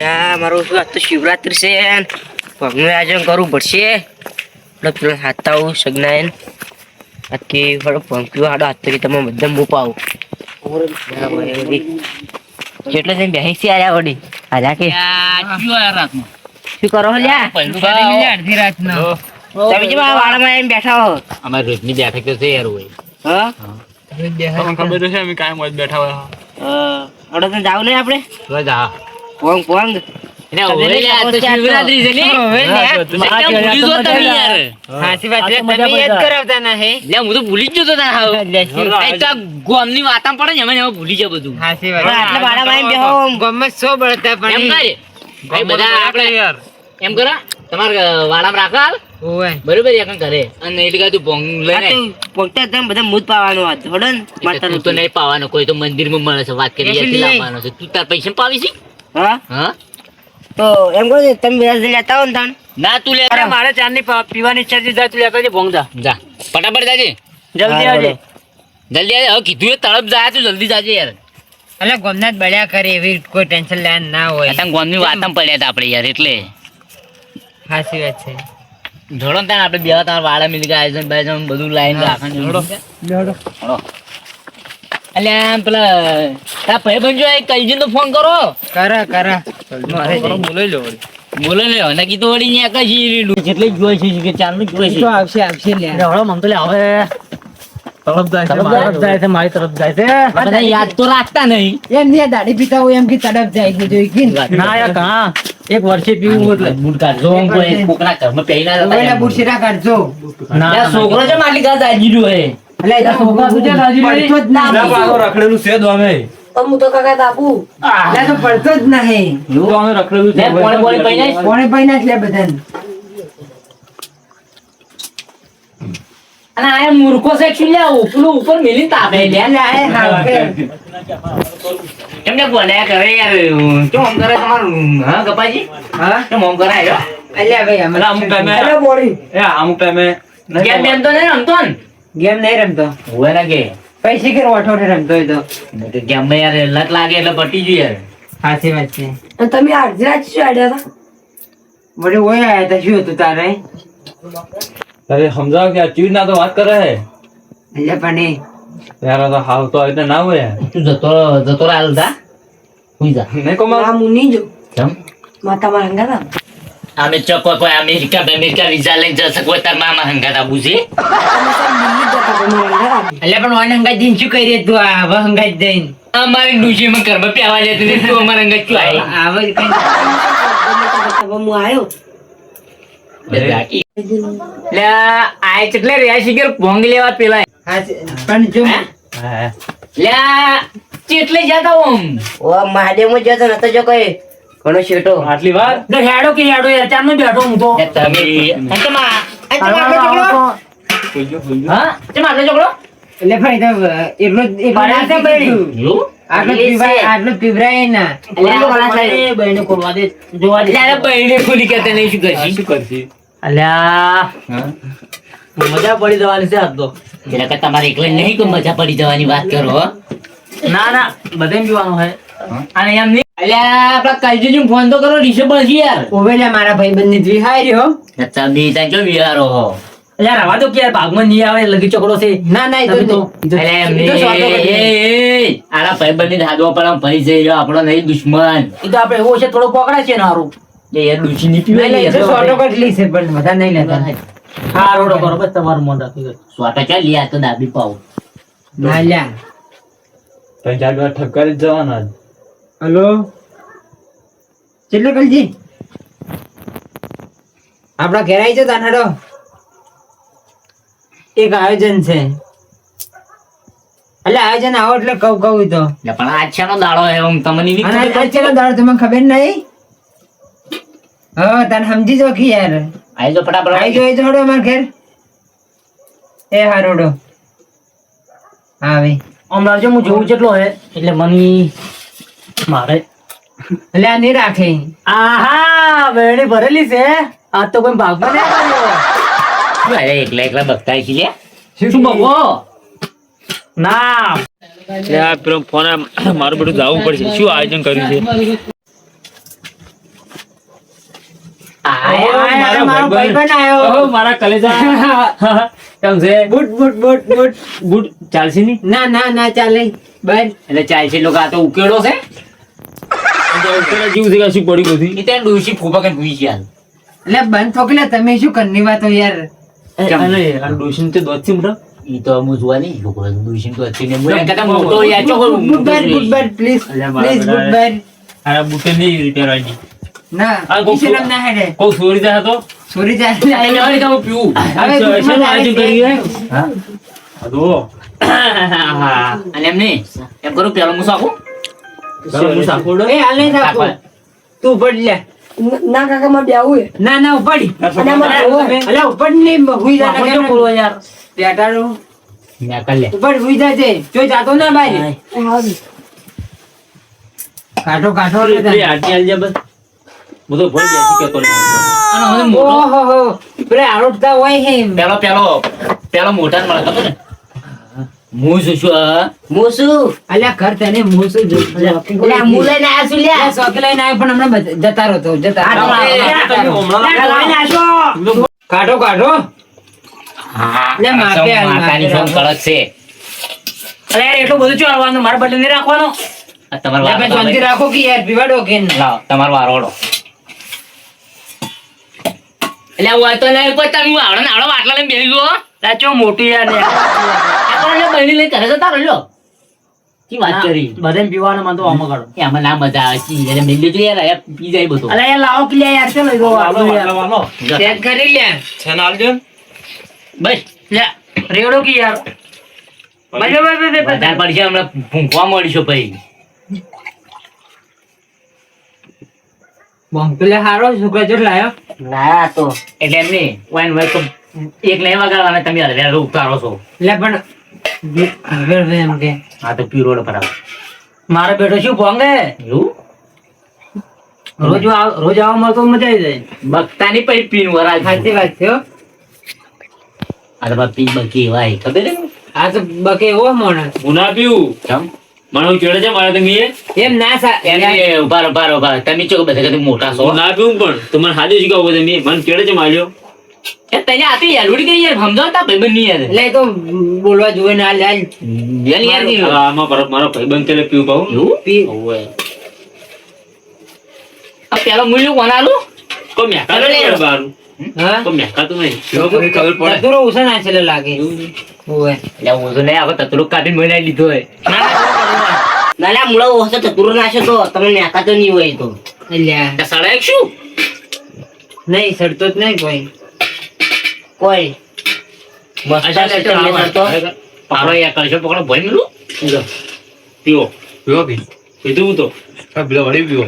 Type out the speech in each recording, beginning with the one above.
મારું શું આજ તો શિવરાત્રી છે ભગનું આયોજન કરવું પડશે. પેલા હાથતા આવું સગનાયન આખી પંક્તિઓ હાડો હાથ તરી તમે બધા મૂપ આવું જેટલે જઈને બેસી આવ્યા વડી આજા કે શું કરો લ્યા અડધી રાતના તમે જે વાડામાં એમ બેઠા હો. અમારે રોજની બેઠક તો છે યાર હોય. હા ખબર તો છે અમે કાયમ જ બેઠા હોય. અડો તો જાવ નહીં આપણે જા પોંગ પોંગ શિવરાત્રી છે ને સાચી વાત છે. તમે યાદ કરાવતા ના હે હું તો ભૂલી જ જતો હતા. ગોમની વાતા પડે ને એમાં ભૂલી જાય બધું. સાચી વાત આટલા વાડામાં એમ બેહો ગમે સો બળતા એમ પણ કરે ભાઈ બધા આપણે યાર એમ કરો તમારે વાડામાં રાખો હાલ ઓય બરોબર એક કરે અને એટલે તું ભોંગ લઈને પોતે તેમ બધા મૂત પાવાનું વાત થોડો ને માતા તું તો નહીં પાવાનો કોઈ તો મંદિરમાં મળે છે વાત કરી યાર લાવવાનો છે તું તાર પૈસા પાવી છે. હા હા તો એમ કહો ને તમે વ્યાજ લેતા હો ને તાણ ના તું લે મારે ચારની પીવાની ઈચ્છા છે જા તું લેતા જે ભોંગ જા ફટાફટ જાજે જલ્દી આવજે જલ્દી આવજે. હવે કીધું એ તળપ જાય તું જલ્દી જાજે યાર. એટલે ગોમના જ બળ્યા કરે એવી કોઈ ટેન્શન લેવાનું ના હોય. અત્યારે ગોમની વાતમાં પડ્યા હતા આપણે યાર એટલે સાચી વાત છે. જોડો ને આપણે બે તમારા વાળા મિલી ગયા આયોજન બાયોજન બધું લાઈન રાખવાનું જોડો અલ્યા પેલા તારા ભાઈ બંધો કલજીને તો ફોન કરો. કરા બોલો લે અને કીધું વળી ન્યા કઈ રીડું જેટલી જોઈ છે કે ચાલનું જોઈ છે. આવશે લે હળો મમ તો લે હવે તરફ જાય છે મારી તરફ જાય છે. બધા યાદ તો રાખતા નહીં. એમ ને દાઢી પીતા હોય એમ કે તડપ જાય કે જોઈ કે ના યાર કहाँ એક વર્ષે પીવું એટલે બૂટ કાઢજો કોઈ કોકના ઘરમાં પહેરીના ઓલા હતા બુરશીરા કાઢજો. ના છોકરો છે માલી કા જાજીડું હે એટલે એ છોકરા શું છે પડતો જ ના રખડેલું છે તો અમે હું તો કાકા દાબુ એટલે તો પડતો જ નહીં તો અમે રખડેલું છે લે પોણે પોણે પૈના કોણે પૈના જ લે બધાને અને આ મૂર્ખો છે શું લે ઉપલું ઉપર મેલી તાપે લે એટલે આ હાવ કે એમને બોલ્યા કરે યાર શું આમ કરે તમારું હા ગપાજી હા શું આમ કરાય અલ્યા ભાઈ અમે અમુક ટાઈમે અલ્યા બોડી એ અમુક ટાઈમે ગેમ બેમ તો નહીં રમતો ને ગેમ નહીં રમતો હોય ને કે પૈસે કે ઓઠો રમતો હોય તો ગેમ માં યાર લત લાગે એટલે પટી ગયું યાર સાચી વાત છે. અને તમે અડધી શું આડ્યા હતા વળી ઓય આયા હતા શું હતું તારે અરે સમજાવ કે આ ચીજ ના તો વાત કરે હે એટલે પણ એ યાર આ તો હાવ તો આ રીતે ના હોય તું જતો રાલ તા હુઈ જા નહીં કોમા આ હું નહીં જો કેમ માતા મારા હંગા હતા અમે ચકો કોઈ અમેરિકા વિઝા લઈને જશે કોઈ તાર મામા હંગાત આબુ છે એટલે પણ ઓન હંગાઈ જઈને શું કરી તું આવ હંગાઈ જઈને અમારી ડુશી માં કરવા પ્યાવા લેતી ને તું અમારા હંગાત ક્યું આવી આવ કઈ હું આવ્યો લે આય એટલે રહ્યા શીખર ભોંગ લેવા પેલા પણ જો લે ચેટલે જતા ઓમ ઓ મહાદેવ માં જતો નતો જો કોઈ ઘણો શેટો આટલી વાર હેડો કે હેડો યાર ચાર બેઠો હું તો તમે હા તમે આટલો છોકરો એટલે ભાઈ તો આટલો પીવરાય ના બહેને ખોલવા દે જોવા દે બહેને ખોલી કેતા નહીં શું કરશી શું કરશી અલ્યા મજા પડી જવાની છે આજ તો પેલા કે તમારે એકલે નહીં કોઈ મજા પડી જવાની વાત કરો હો. ના ના બધે પીવાનું હે અને એમ નહીં અલ્યા આપડા કલજી ફોન તો કરો રિસેબલ છે યાર ઓવેલા મારા ભાઈબંધ ની દ્વિહાઈ રહ્યો તમે ત્યાં જો વિહારો હો યાર રવા દો કે યાર ભાગમાં નહીં આવે લગી ચોકડો છે ના ના એ તો અલ્યા એમ નહીં આરા ભાઈબંધની હાથમાં પણ આમ ભરી જઈ રહ્યો આપણો નહીં દુશ્મન એ તો આપણે એવો છે થોડો પકડા છે ને હારું એ યાર દુશી ની પીવે નહીં તો શોર્ટો કટલી છે પણ બધા નહીં લેતા હા રોડો કરો બસ તમારું મન રાખી સ્વાટા ચાલ લિયા તો દાબી પાવ ના લ્યા ત્રણ ચાર વાર ઠપકારી જ જવાના હલો ચેટલો કલજી આપડા ઘેર આવી જતા હેડો એક આયોજન છે એટલે આયોજન આવો એટલે કહું તો પણ આજ છે નો દાડો હે હું તમને નહીં અને ખબર આ ચેલો દાડો તમને ખબર નહીં હા તને સમજી જો કે યાર આઈ જો ફટાફટ આવી જો હડો અમાર ઘેર એ હારોડો હા ભાઈ હમણાં જો હું જોઉં જેટલો હે એટલે મને મારે એટલે આ નહીં રાખે આહા વેણી ભરેલી છે આ તો કોઈ ભાગમાં નહીં આવ્યો અરે એકલા એકલા બગતા છે લે શું બગો ના પેલો ફોન મારું બધું જવું પડશે શું આયોજન કર્યું છે મારો ભાઈબંધ આયો. ઓહો, મારા કલેજા. કેમ છે? Boot boot boot boot. Boot ચાલશે નહીં? ના ચાલે બર. એટલે ચાલશે લોકો આ તો ઉકેડો છે. ઉકેડા જેવું છે કે શું પડી બધી? એ ત્યાં ડોશી ફૂફા કરીને ભૂઈ ગયા. એટલે બંધ થોકલે તમે શું કરની વાતો યાર. અને આ ડોશીને તો દોત છે મોટા. ઈ તો અમુ જોવા નહીં છોકરો ડોશીને તો છે ને મોટા કરતા મોટો યાર ચોકો બુટ બર પ્લીઝ અલ્યા મારા પ્લીઝ બુટ બર. આ બૂટે નહીં રિપેર આવી. ના આ કોક ઈશ્વરમ ના હેડે કોઈ સોરી જાય તો સોરી જાય. એને વાળી કામ પીવું. હવે બુટમાં આજુ જાય કરી છે. હે. હા તો અને એમ નહીં એમ કરું પેલો મુસો આપું. પેલો મુસો આપું. એ હાલ નહીં થાકતો. તું ઉપડ લે. ના કાકા મારે બેવું હે. ના ઉપડી. અને આમાં જોવો. અલે ઉપડ નહીં હુઈ જા વાપરજો બોલવા યાર. બેટાડો મેં કર લે. ઉપડ હુઈ જા છે જો જાતો ના ભાઈ. કાઢો એ આટી આલજે બસ. બધો ભોય બેસી કેતો નહીં. અને હવે મોટો ઓહો પેલે આરોટતા હોય હે. પેલો મોટા મળે ખબર ને હું શું મોસુ અલ્યા ઘર તને મૂસું જો. એટલે હું લઈને આવ્યો છું લ્યા. શોખ લઈને આવ્યો પણ હમણાં જતા રહો તો જતા રહો. કાઢો લે માપે હાલ, માતાની માપે ફોન કડક છે. અરે યાર એટલું બધું ચાલવાનું મારા બદલે નહીં રાખવાનો. આ તમારો લે ભાઈ શાંતિ રાખો કે યાર પીવાડો કે ના. લાવ તમારો વારોડો. એટલે હું તો નહીં કોઈ તમે આવડો આટલા લઈને બેસી ગયો. સાચો મોટી યાર ને. બહેની લઈને ઘરે જતા રહ્યો. શું વાત કરી? બધાને પીવાનો માં તો આમાં કાઢો. એમાં ના મજા આવે છે. એને મેલી તો યાર આયા પી જાય બધું. અલા યાર લાવો કે યાર ચલો ગો આવો. ચેક કરી લે. બસ લે રેડો કે યાર. વધારે પડશે હમણાં ભૂંકવા મળીશું પછી. બોમ્પલે હારો છોકરા જો લાયો. ના તો એટલે એમ નહીં વાઈન વાઈન તો એક નહીં વગાડવાના તમે હળવે ઉતારો છો. લે પણ હવે એમ કે હા તો પીરોડ પર આવો. મારો બેટો શું ભોંગે એવું રોજ આવવા મળતો મજા આવી જાય. બગતાની પછી પીન વરાજ. સાચી વાત છે હો. આ તો પી બકી વાય ખબર છે? આ તો બકે એવો માણસ. હું ના પીવું કેમ? મને કેળે છે મારે તમે એમ ના એને ઉભા તમે ચો બધા કદી મોટા છો. હું ના પીવું પણ તમારે હાજર શીખવો તમે મને કેળે છે માર્યો એ તને આતી યાર ઉડી ગઈ યાર સમજાવતા ભાઈબંધ નહીં યાર. એટલે એ તો બોલવા જોવે ના લે યાર યાર નહીં. આમાં મારો ભાઈબંધ કેળે પીવું પાઉં એવું? પી ઓવે આ પેલો મૂલ્યો કોણ આલું? કોઈ મેકા ચાલો લે. નહીં બારું હા કોઈ મેકા તો નહીં ખબર પડે તતુરો ઉસા ના છેલે લાગે ઓય એટલે હું તો નહીં આવે તતલું કાઢીને મહિના લીધો હોય. ના લ્યા મુળો ઓછો ચતુરો નાખ્યો તો તમે મેકા તો નહીં હોય તો અલ્યા ત્યાં સાડા એક શું? નહીં સડતો જ નહીં કોઈ કોઈ મસ્ત અચ્છા, છે અચ્છા, તમને આવા. તો. પકડો યાર કરશો પકડો ભોય મેલું. પીવો પીવો પી પીધું હું તો પેલો વળી પીવો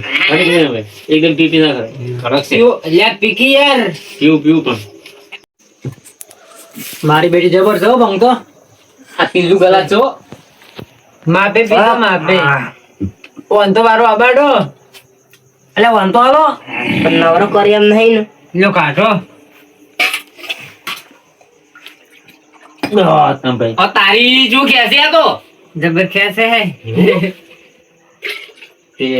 એકદમ પીપી ના કરે કડક છે પીવો અલ્યા પીકી યાર પીવું પણ મારી બેટી જબર છે હો ભંગતો આ પીલું ગલા છો. માપે પીતો માપે ઓન તો વારો આબાડો અલ્યા ઓન તો હાલો પણ નવરો કરી એમ નહીં ને લ્યો કાઢો ભાઈ આ તારી જો ખેંચે આ તો. જબર ખેસે હે એ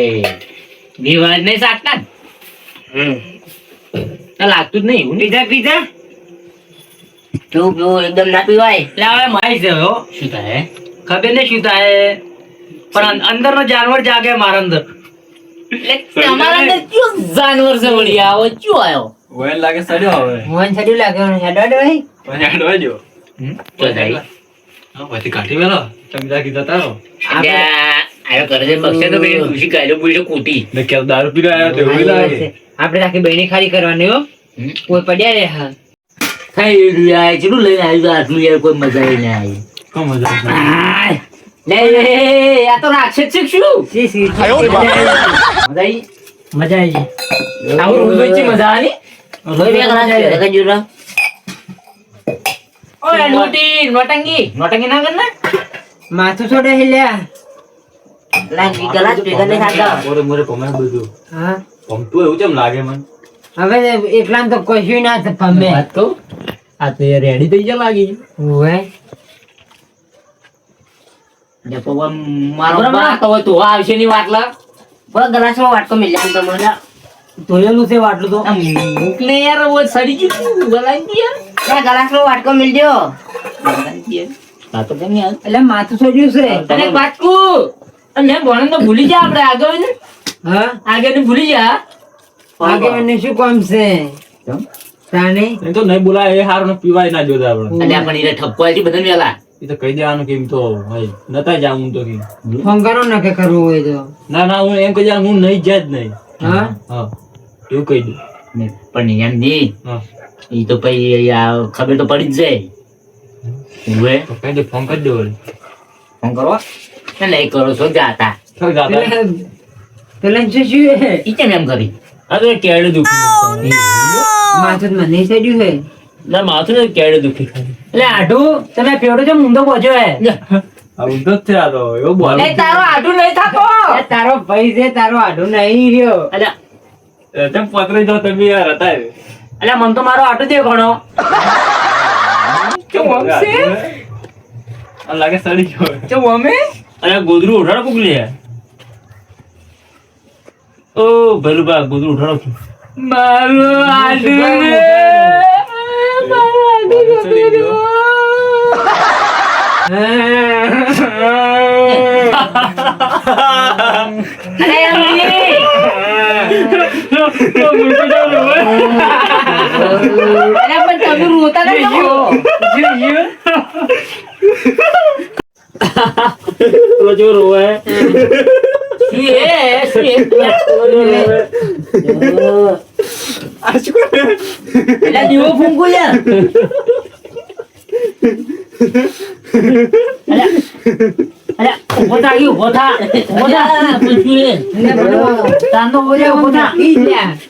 દીવાજ નહીં સાટતા ને? તો લાગતું જ નહીં એવું નહીં. પીધા પીવું એકદમ ના પીવાય એટલે હવે મારી છે હો શું થાય? ખબર નહીં શું થાય પણ અંદર નો જાનવર જાગે મારા અંદર એટલે તમારા અંદર કયું જાનવર છે વળી આવો કયું આવ્યો? વયન લાગે સડ્યો હવે મોહન છડ્યું લાગે હેડવાડ ભાઈ મને આડવા જો તો થાય. ભાઈ કાઢી વેલો તમે જા કીધા તારો એટલે આયો કરે છે બક્ષે તો ભાઈ ડૂસી કાઢ્યો બોલ્યો કૂટી. ને કે દારૂ પીને આયા તો એવું લાગે આપણે આખી બહેની ખાલી કરવાની હો કોઈ પડ્યા રે હા ખાઈ રહ્યું આ ચેટલું લઈને આવ્યું આટલું યાર કોઈ મજા ય ના આવી. કોણ મજા લે આ તો રાક્ષસ છે શું? સી સી મજા આવી? મજા આવી આવું ઊંધું મજા આવી? કોઈ બે કરા છે કે જુરા ઓય નોટંગી ના કર ને. માથું છોડે હિલ્યા લાગી ગલા ભેગા નહીં ખાતા મોરે મોરે પમાય બધું હા પમતું એવું કેમ લાગે મને હવે એકલા તો કશું ના પમે વાત કહું આ તો રેડી થઈ ગયા લાગી. ઓય મારો બા તો હોય તો આવશે ની વાટલા. બસ ગ્લાસમાં વાટકો મિલ જાય તમને ધોયેલું છે વાટલું તો મૂકને યાર વો સડી ગયું ગલાઈ દી યાર ના ગલાસનો વાટકો મિલજો. આ તો કેમ યાર એટલે માથું સડ્યું છે અને બાટકુ અને ભણન તો ભૂલી જા આપણે આગળ ને હા આગળ ને ભૂલી જા આગેવાનને શું કામ છે તાણે એ તો નહીં બોલાય એ હારું પીવાય ના જોતા આપણે અલ્યા પણ ઈને ઠપકો આલી બધાને વેલા એ તો કહી દેવાનું કે એમ તો ભાઈ નતા જાઉં હું તો કે ફોન કરો ને કે કરવું હોય તો ના ના હું એમ કહી દેવાનું હું નહીં જાય જ નહીં હા હા એવું કહી દઉં પણ એમ નહીં હા ઈ તો પછી આ ખબર તો પડી જ જાય ઉવે તો કહી દે ફોન કરી દો વળી. ફોન કરો ને લઈ કરો છો જાતા ચાલ જાતા પેલા શું શું હે ઈ કેમ એમ કરી આ તો કેળે દુખી માથું મને સડ્યું હે ના માથું ને કેળે દુખી ખાલી એટલે આઢું તમે પેડો છે ઊંધો પહોંચ્યો હે આ ઊંધો જ છે આ તો એવું બોલ તારો આઢું નહીં થાતો તારો ભાઈ છે તારો આઢું નહીં રહ્યો અલ્યા તેમ પકડી જાઓ તમે યાર હતા એટલે મન તો મારો આઢું દે ઘણો કેમ છે આ લાગે સડી ગયો ચો અમે અરે ગોદરું ઉઠાડો કુકલી હે ઓ ભલું બા ગોદરું ઉઠાડો મારો આઢું સડી ગયો અરે અમ્મી અરે પણ તમે રોતા ન રહો રોજો રોવે શું હે અલ્યા દીવો ફૂંકો યાર અલ્યા ઉભો થા ઈ ઉભો થા તાંદો બોલ્યા ઉભો થા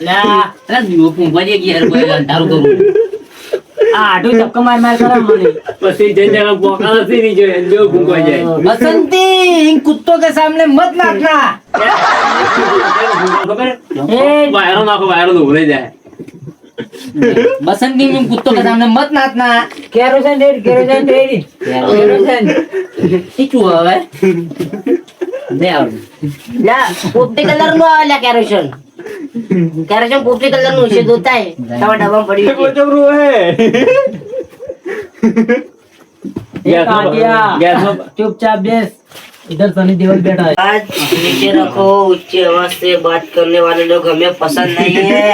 અલ્યા દીવો ફૂંકવા દે યાર કોઈ અંધારું કરું આ આઢું ધક્કો માર માર કરે મને પછી જે જણા બોકા નથી ની જોઈએ જો ભૂંગવા જાય बसंती इन कुत्तों के सामने मत नाचना વાયરો નાખો વાયરો તો ભૂલે જાય बसंती में कुत्तों के सामने मत नाचना केरोसिन रेडी केरोसिन શું હવે લે આવ લા પોપટી કલર નું આવે લા કેરોસીન પોપટી કલર નું છે જોતા હે તમારા ડબ્બામાં પડ્યું છે. રોજો રોવે काटिया चुपचाप बेस इधर सनी देओल बैठा है बात नीचे रखो ऊंची आवाज से बात करने वाले लोग हमें पसंद नहीं है.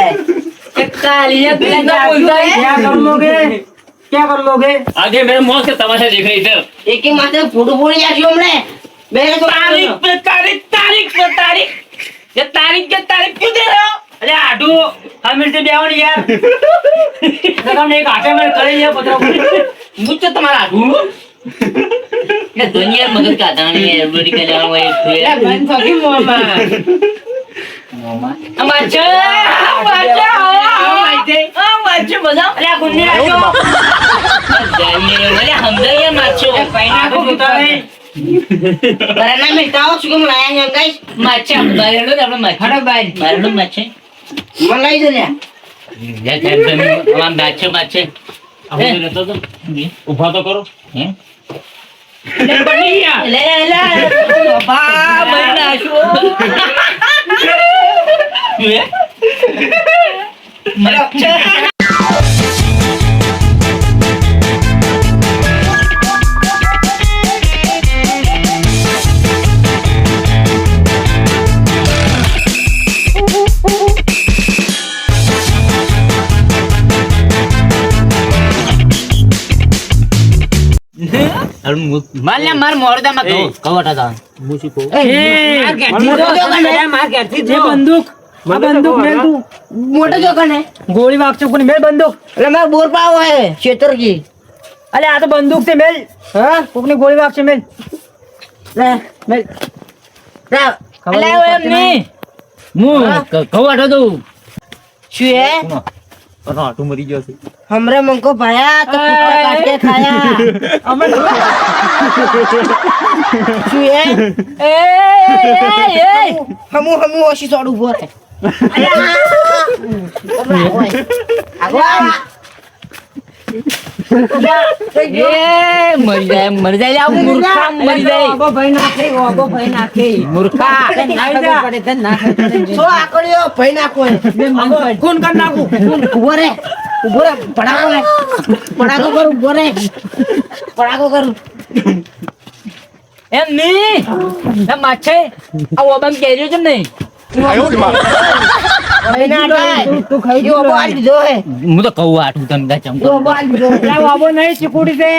क्या कर लोगे आगे मेरे मुंह से तमाशा देख रहे इधर एक ही मात्र फोटो बोली जा रही हूँ हमने मेरे को तारीख क्यों दे रहे हो अरे आडू हम से ब्याह नहीं यार हमने एक आटे में करे लिया पत्रा मुझसे तुम्हारा आदू ये दुनिया मगर का दानी है बड़ी का जाओ ये बन सकी मामा बच्चा बताओ अरे कुन्ने आयो जानिए वाले हम ये माचो पैना को बतावे करना मिलता हो चुके मलाया हैं गाइस माचा बारेलो આપણે માચો हटो बाहर બારેલો માચે मलाई दे ले લે કેમ આમ માચો માચે આપણે રહેતો તો ઊભા તો કરો હે લે બાબા બના છો હે માચા માર મોરદામાં કવટા તા मार करती थी बंदूक बंदूक मेल तू मोटा जो कने गोली वाग चुक मेल बंदूक अरे मैं बोल पाओ है क्षेत्र की अरे आ तो बंदूक से मेल हाँ कोकने गोली वाग से मेल ले मेल અલે એમ ની હું કવટા દઉં શું है અરે આટું મરી ગયો છે हमरे मन को पाया तो कुत्ता काट के खाया શું है हमू ओशी सोडू बोल अरे મરી જાય આવું મૂર્ખા મરી જાય ઓબો ભાઈ નાખે મૂર્ખા ના ખબર પડે તને ના ખબર પડે સો આકડ્યો ભાઈ નાખો ખૂન કર નાખું ઉભો રે પડાકો કર ઉભો રે પડાકો કર એમ નહીં એમ માછે આ ઓબમ કેર્યો છે નહીં ભાઈ ના થાય તું ખાઈ ગયો ઓબો આલી દીધો હે હું તો કહું આટલું તમે ચમકો ઓબો આલી દીધો એટલે બાબો નહીં ચીકુડી છે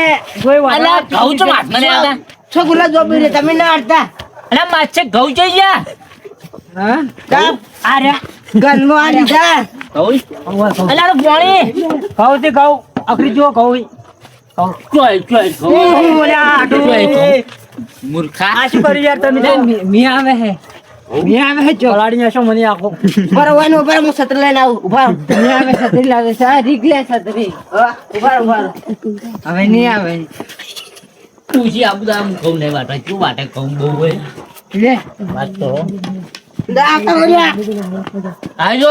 કોઈ વાત અલા ઘઉં છો હાથમાં નહીં આવતા છો ગુલા જોબી રે તમે ના અડતા અલા માછે ઘઉં જઈ ગયા હા કાપ આરે ગનમો આલી જા ઘઉં અલા પાણી ખાવ તે ખાવ આખરી જો ખાવ મૂર્ખા આ શું કરી યાર તમે મિયા આવે હે ચોલાડી નાખો મને આખો પર ઓનો પર હું સત્ર લઈને આવું ઉભા મિયા આવે છત્રી લાગે છે આ રીક લે છત્રી ઉભા હવે નહીં આવે પૂછી આ બધા ઘઉં નહીં વાટા શું વાટે ઘઉં બહુ હોય લે વાત તો દાતા મળ્યા આજો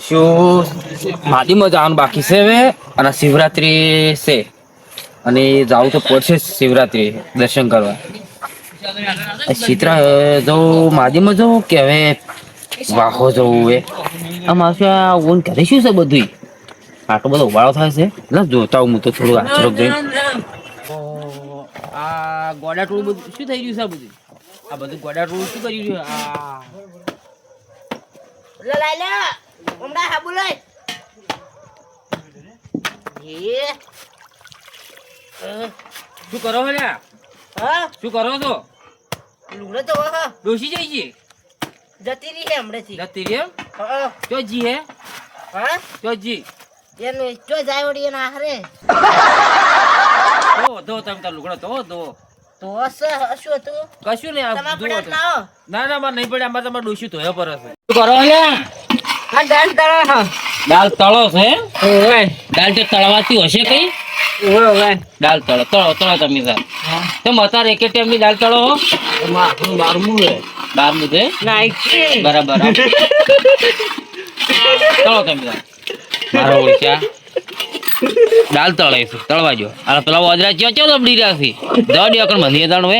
શું માટીમાં જવાનું બાકી છે હવે અને શિવરાત્રી છે અને જવું તો પડશે જ શિવરાત્રી દર્શન કરવા ચિત્રા જવું માદીમાં જવું કે હવે વાહો જવું હવે આમ આવશે આ ઓન ઘરે શું છે બધું આટલો બધો ઉબાળો થાય છે એટલે જોતા હું તો થોડું આચરક જોઈને આ ગોડા ટોળું બધું શું થઈ રહ્યું છે આ બધું આ બધું ગોડા ટોળું શું કરી રહ્યું આ લે લે ઉમડા હાબુ લઈ શું કરો છો લ્યા હા શું કરો છો લુગડો તો હા ડોસી જઈ છે જતી રહી હે હમણાંથી જતી રે હા ચો જી હે હા ચો જી એનું જો જાય વળી એના હારે દો તમે તાર લુગડો દો તો શું હતું કશું નહીં આ તમારા જુઓ પડ્યા તો. લાવો ના ના મારે નહીં પડે આમાં તમારે ડોસી ધોયા પર હશે શું કરો લ્યા આ દાન તારા હા દાલ તળો છે ઓય દાલ તો તળવાતી હશે કઈ ઓય દાલ તળો તમે સર તમે અત્યારે એક ટાઈમ ની દાલ તળો હો બારમું છે નાઈકી બરાબર તળો તમે સર મારો ઓળખ્યા દાલ તળે છે તળવા જો આ પેલા ઓજરા ચો લબડી રહ્યા છે જવા દે અકણ મંદિર તાણ હવે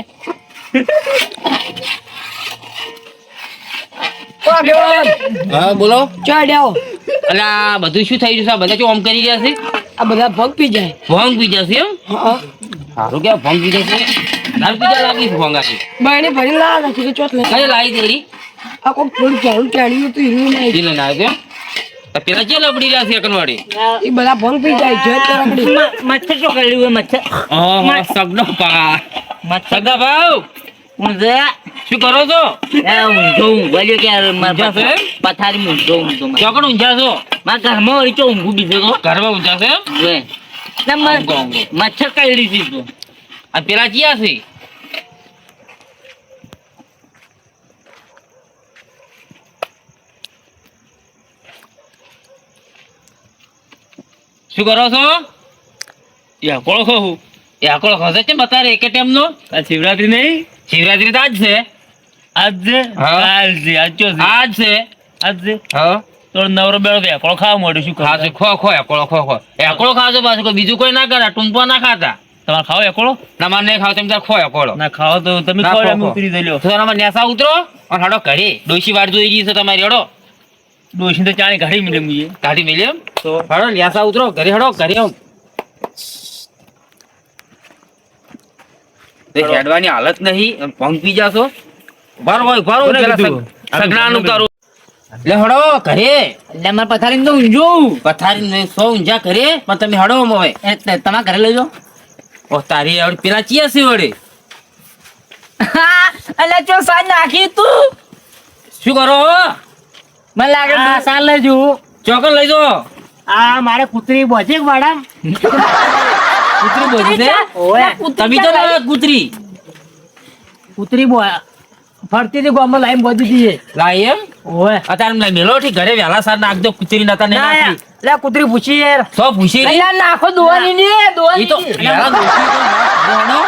હા બોલો ચડ્યો એટલે આ બધું શું થઈ રહ્યું છે આ બધા શું આમ કરી રહ્યા છે આ બધા ભગ પી જાય ભોંગ પી જશે એમ સારું કે ભોંગ પી જશે દાલ પીજા લાગી છે ભોંગ આપી બાયને ભરી લાવ નથી કે ચોટ લે કઈ લાવી દેડી આ કોઈ થોડું ચાલુ ચાલ્યું તો હીરું નહીં જી લઈને આવ્યો તો પેલા જે લબડી રહ્યા છે અકણવાડી એ બધા ભંગ પી જાય છે તરકડી મચ્છર શું કર્યું હોય મચ્છર સગનો પા સગા ભાવ ઊંઝા શું કરો છો ઊંઘું બોલ્યો કે ઊંઝા છે? પથારી ઊંઘું ચોકડ ઊંઝા છો મારા ઘરમાં વળી તો ઊંઘું બીજે તો ઘરમાં ઊંઝા છે એમ? ઊંઘો, ઊંઘો. મચ્છર કઈ દીધું આ પેલા ચિયા છે શું કરો છો યાકોળો ખાવું યાકોળો ખાશે છે બતારે એક ટાઈમ નો શિવરાત્રી નહીં શિવરાત્રી તો આજ છે આજ છે હા. કાલ છે આજ ચો છે આજ છે આજ છે હા તો નવરો બેડો તો એકોળો ખાવા મળ્યું શું ખાશે ખાવા ખો યાકોળો ખો યાકોળો ખાશો પાછું કોઈ બીજું કોઈ ના કરે ટૂંપો ના ખાતા તમારે ખાવો એકોળો ના મારે નહીં ખાવ તમે તાર ખો યાકોળો ના ખાવો તો તમે ના, ખાવ ખો, અમે ખો. ઉતરી જઈ લો તો તમારે નેસા ઉતરો અને હાડો ઘરે ડોશી વાર જોઈ ગઈ છે તમારી હડો ડોશી તો ચાણી ઘાડી મિલે મુજે કાઢી મેલી એમ તો હડો નેસા ઉતરો ઘરે હડો ઘરે આવ તે હેડવાની હાલત નહીં ભંગ પી જાશો ઉભારો કોને કીધું? સગનાનું ઉતારો લે હડો ઘરે એટલે મારે પથારી તો ઊંઝું પથારી નહીં સો ઊંઝા ઘરે પણ તમે હડો મોય એટલે તમારા ઘરે લઈ જાઓ ઓ તારી આવડી પેલા ચિયા છે વડે એટલે ચો સાજ નાખી તું શું કરો મને લાગે આ સાલ લેજો ચોકન લઈ જો આ મારે કૂતરી બોજી વાડા કૂતરી બોજી છે ઓય તમે તો ના કૂતરી કૂતરી બો ફરતી હતી ગામમાં લાઈન બોજી દીએ લાઈ એમ ઓય અત્યારે મેલો થી ઘરે વહેલા સાર નાખજો કૂતરી નતા નહીં ના નાખી લે કૂતરી પૂછી યાર સો પૂછી રહી અલ્યા નાખો દોવાની ને ઈ તો દોવાની વહેલા દોશી તો ના ઘરે હડો.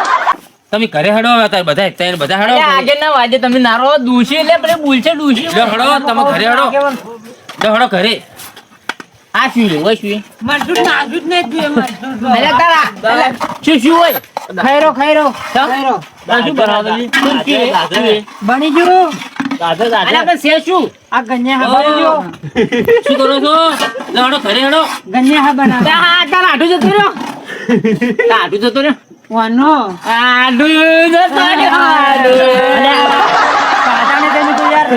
તમે ઘરે હડો હવે તાર બધા ત્રણ બધા હડો આજે ના વાજે તમે નારો દૂષી એટલે પેલે બોલશે દૂષી લે હડો તમે ઘરે હડો લે હડો ઘરે આ શું રે ઓય શું મરચું નાજુ જ નહીં જોઈએ મરચું તો. અરે તારા શું શું હોય ખૈરો ખૈરો શું બનાવો શું બની ગયું અરે આપણે છે શું આ ગન્યા હા બની ગયો શું કરો છો લાડો ઘરે હેડો ગન્યા હા બનાવ આ તાર આડું જતો રહ્યો આડું જતો રહ્યો વાનો આડું જતો રહ્યો પાટાને તેનું તો યાર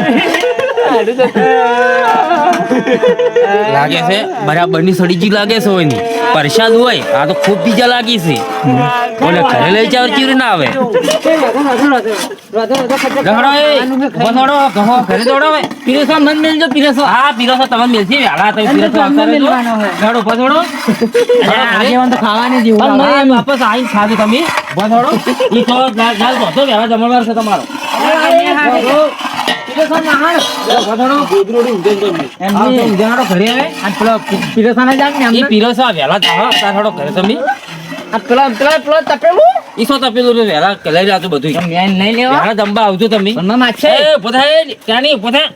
લાગે છે બરાબરની સડીજી લાગે છે હોય ની પરસાદ હોય આ તો ખૂબ બીજા લાગી છે બોલે ઘરે લઈ જાવ ચીર ના આવે દોડો એ દોડો કહો ઘરે દોડો હવે પીરેસો મન મેલજો પીરેસો હા પીરસો તમે મેલસી હાલા તમે પીરસો આવતા રહેજો દોડો દોડો આગેવાન તો ખાવાની જ પણ મને વાપસ આવીને ખાધું તમે દોડો ઈ તો જાલ તો વેલા જમણવાર છે તમારો પીરસો ના હાલ દોડો ગોદરોડી ઉડે ઉડેનાડો ઘરે આવે અને પેલો પીરેસાને જાગ ને ઈ પીરસો વેલા જાવ તાર થોડો ઘરે તમે પેલો તપેલું ઈ સો તપેલું વેલા કલાઈ જાતું બધું મેં નહીં લેવા વેલા જમવા આવજો તમે પણ માં માછે એ પોતા ત્યાંની પોતા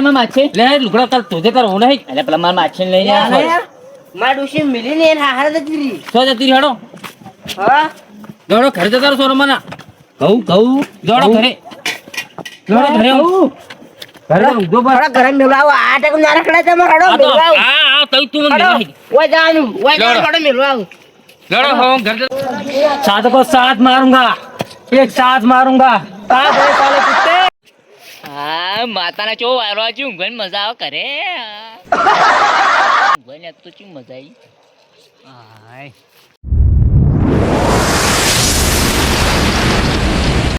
માં માછે લે લુગડા કાલ તુજે તાર હોને હી એટલે પેલા માર માછે લઈ જા મારા ડોશી મિલી ને હાર જતી રહી. સો જતી હેડો હા દોડો ઘરે જતા રહો સોરમાના ઘઉં દોડો ઘરે ઘરે ઘરે ઊંધો પર થોડા ઘરે મેળવો આ ટક ના રખડા તમે હડો આ તો મેળવો આ તઈ તું મને હડો નહીં ઓય જવાનું ઓય જવાનું હડો મેળવો દોડો હો ઘર सात को सात मारूंगा एक साथ मारूंगा साथ है साले कुत्ते હા માતાના ચો વારો આજી ઊંઘવાની મજા આવે કરે ઊંઘવાની આજ તો ચી મજા આવી હાય